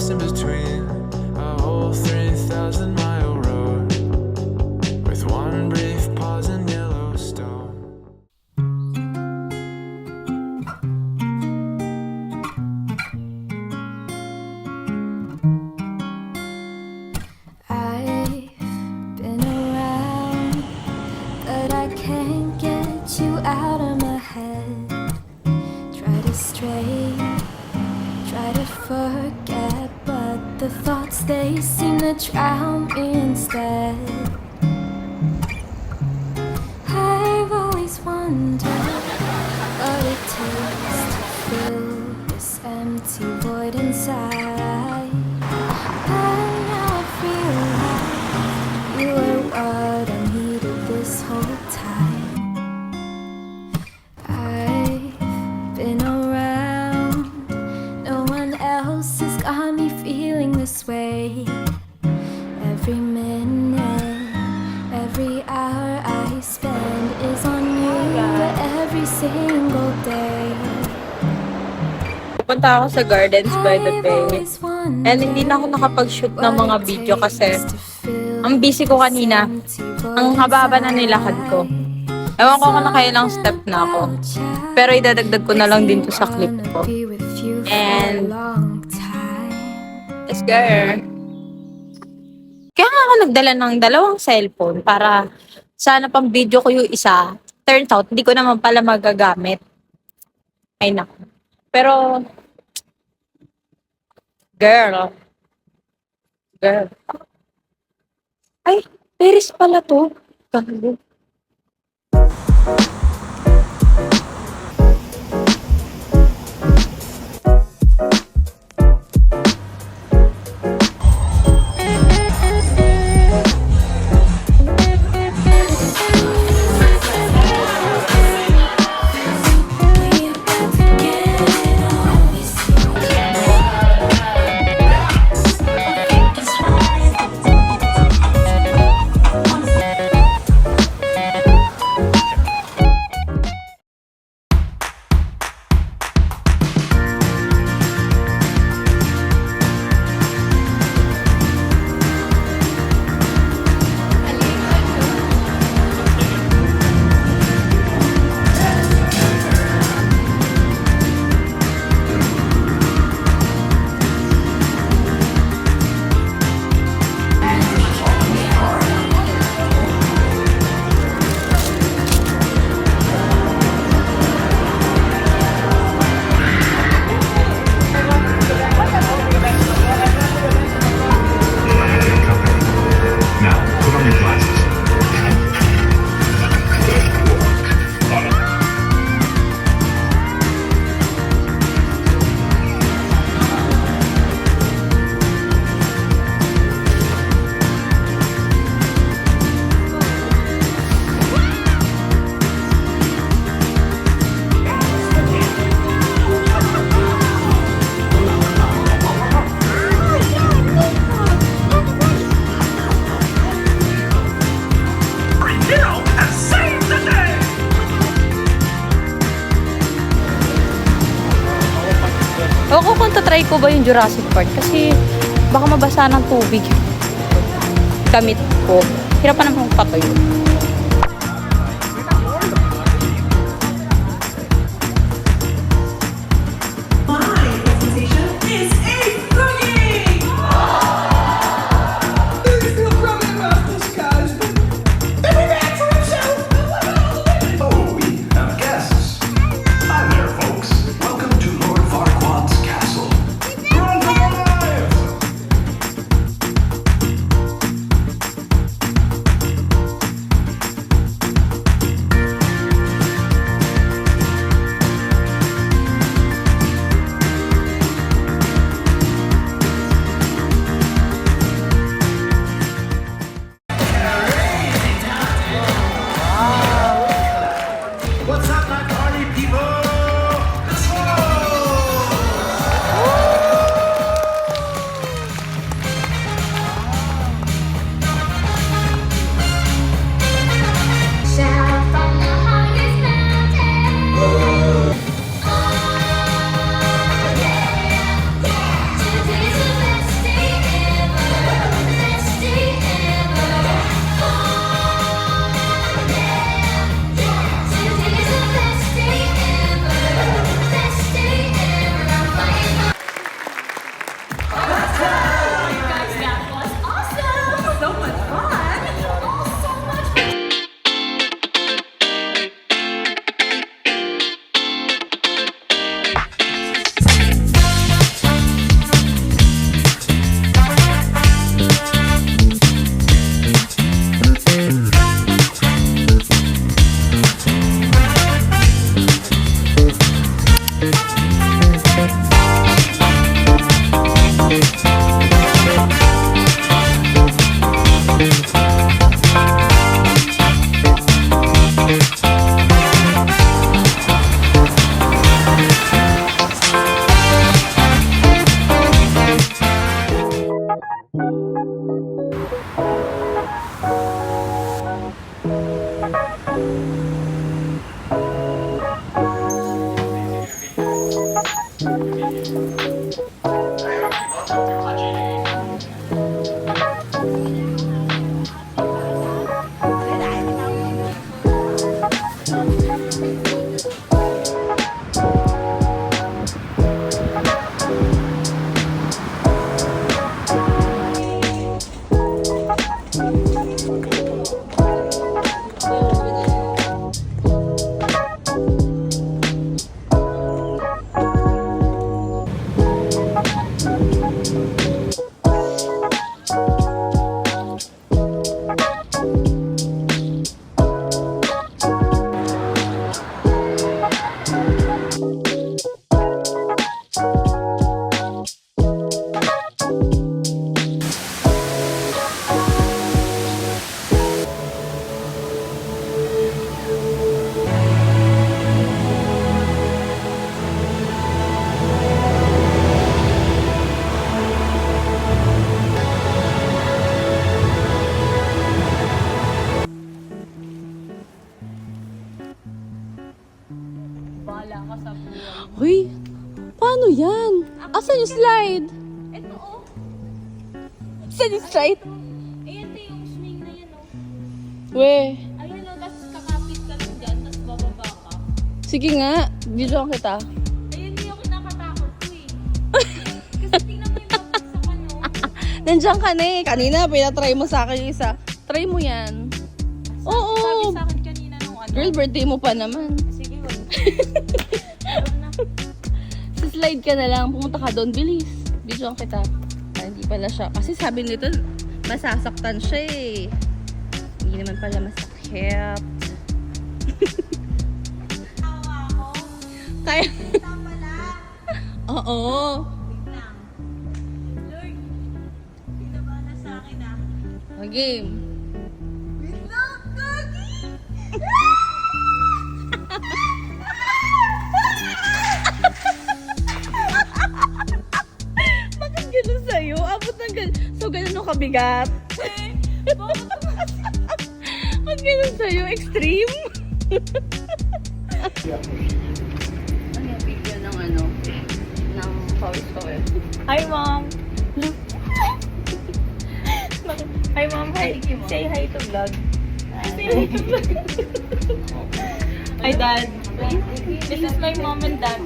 lost in between a whole 3,000-mile road with one brief pause in Yellowstone. I've been around, but I can't get you out of my head. Try to stray, try to forget, but the thoughts, they seem to drown me instead. I've always wondered what it takes to fill this empty void inside. And now I feel like you were what I needed this whole time. I've been around, no one else has got me feeling this way. Every minute, every hour I spend is on you, every single day. Pupunta ako sa Gardens by the Bay. And hindi na ako nakapag-shoot ng mga video kasi ang busy ko kanina. Ang haba-haba na nilakad ko. Ewan ko kung nakailang step na ako. Pero idadagdag ko na lang din to sa clip ko. And let's go. Kaya nga ako nagdala ng dalawang cellphone para sana pang video ko yung isa. Turns out, hindi ko naman pala magagamit. Ay naku. Pero, girl. Ay, Paris pala to. Ganda. Ako kung try ko ba yung Jurassic Park kasi baka mabasa ng tubig gamit ko. Hirapan naman akong patayo. Bahala ka sa buhay. Hoy, paano yan? Asan yung slide? Ito oh. Asan yung slide? Ayan ito yung swing na yan oh. We, Ayun oh, tapos kakapit ka lang dyan, tapos bababa ka. sige nga, video kita. Ayun yung kinakatakot ko eh. Kasi tingnan mo yung babagsak ano. Nandiyan ka na eh. Kanina, pinatry mo sa akin yung isa. Try mo yan. Sabi Oo. sa akin kanina nung ano. Girl, birthday mo pa naman. Sige, wala. Meron na. Sa slide ka na lang, pumunta ka doon, bilis. Video kita. Ah, hindi pala siya. Kasi sabi nito, masasaktan siya eh. Hindi naman pala masakit. Tawa ako. Kaya, Tama lang. oo. Wait lang. Lord, pinaba na sa akin ah. Game. Wait lang, Gagi! Bakit ganun sa'yo? Abot ng ganun. So, ganun ang kabigat. Bakit ganun sa'yo? Extreme? Ano yung video ng ano? Ng pawis ko eh. Hi, Mom! Hi, Mom! Hi! Say hi to vlog. Say hi to vlog. Hi, Dad. This is my mom and dad.